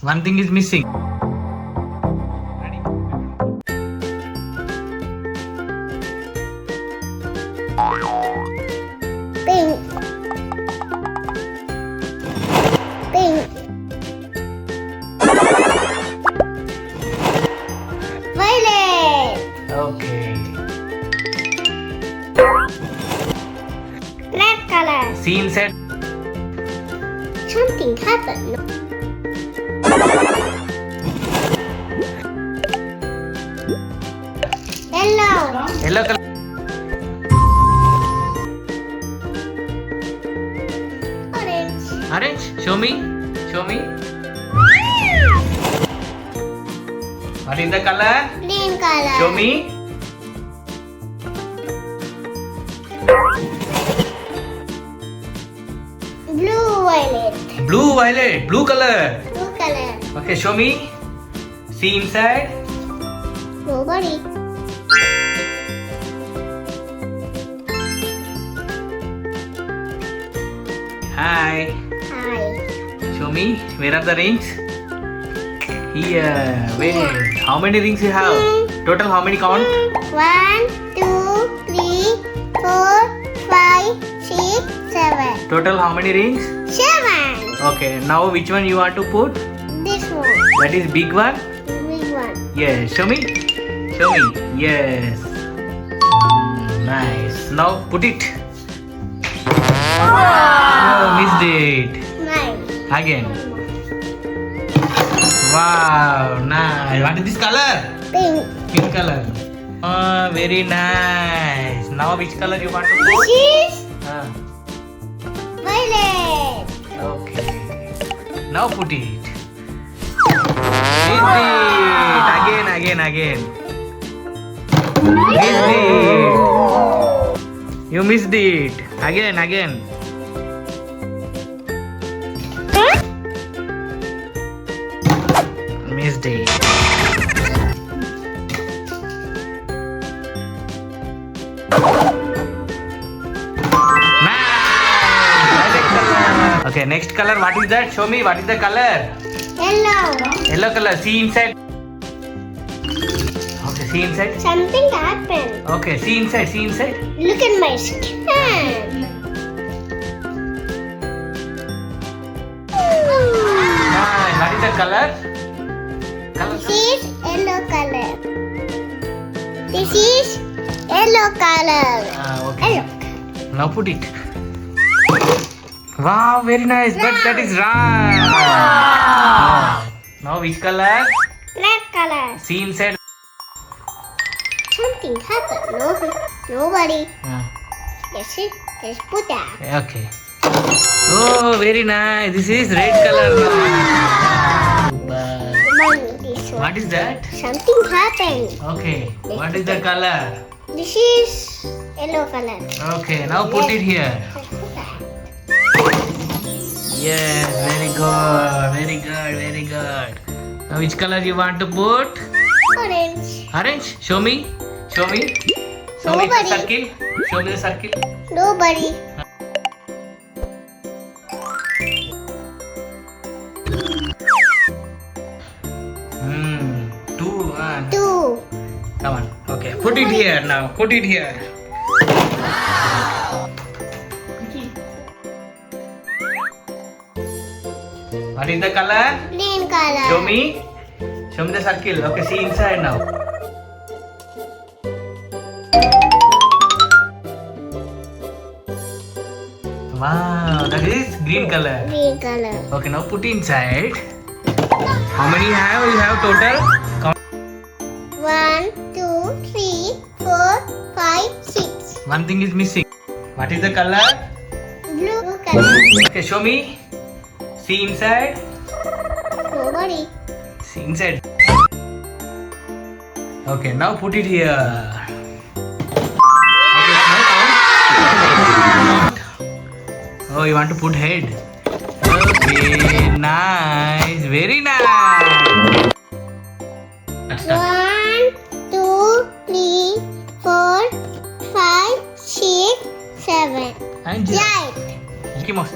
One thing is missing. Pink. Pink. Violet. Okay. Red color. See inside. Something happened. Yellow. Yellow color. Orange. Orange. Show me. Show me. What is the color? Green color. Show me. Blue violet. Blue violet. Blue color. Blue color. Okay, show me. See inside. Nobody. Hi. Hi. Show me. Where are the rings? Here. Wait. How many rings you have? Total how many count? 1, 2, 3, 4, 5, 6, 7. Total how many rings? 7. Okay. Now which one you want to put? This one. That is big one? Big one. Yes. Show me. Show me. Yes. Nice. Now put it. Oh, missed it. Mine. Again. Wow. Nice. What is this color? Pink. Pink color. Oh, very nice. Now which color you want to This put? is Ah, violet. okay. Now put it. Missed it. Again. Missed it. You missed it. Again. Missed it. Nice. Okay, next color. What is that? Show me. What is the color? Yellow. Yellow color. See inside. Okay, see inside. Something happened. Okay, see inside. Look at my skin. Nice. What is the color? This is yellow color. This is yellow color. Okay. Yellow. Now put it. Wow, very nice. But that is wrong. Now which color? Red color. See inside. Something happened. Nobody. Ah, Let's put that. okay. Oh, very nice. This is red color now. This one. What is that? Something happened. Okay. What is the color? This is yellow color. Okay. Now put it here. Let's put that. Yes. Very good. Now which color you want to put? Orange. Orange. Show me. Show me the Nobody. circle. Show me the circle. Nobody. Two. Two. Come on. Okay. Put it here now. Put it here. What is the color? Green color. Show me. Show me the circle. Okay. See inside now. Wow. That is green color. Green color. Okay. Now put inside. How many you have? You have total? Count. 1, 2, 3, 4, 5, 6. One thing is missing. What is the color? Blue color. Okay, show me. See inside. Nobody. See inside. Okay, now put it here. Okay, now count. Oh, you want to put head? Okay, nice. Very nice. 1, 2, 3, 4, 5, 6, 7. And Right. Mickey Mouse.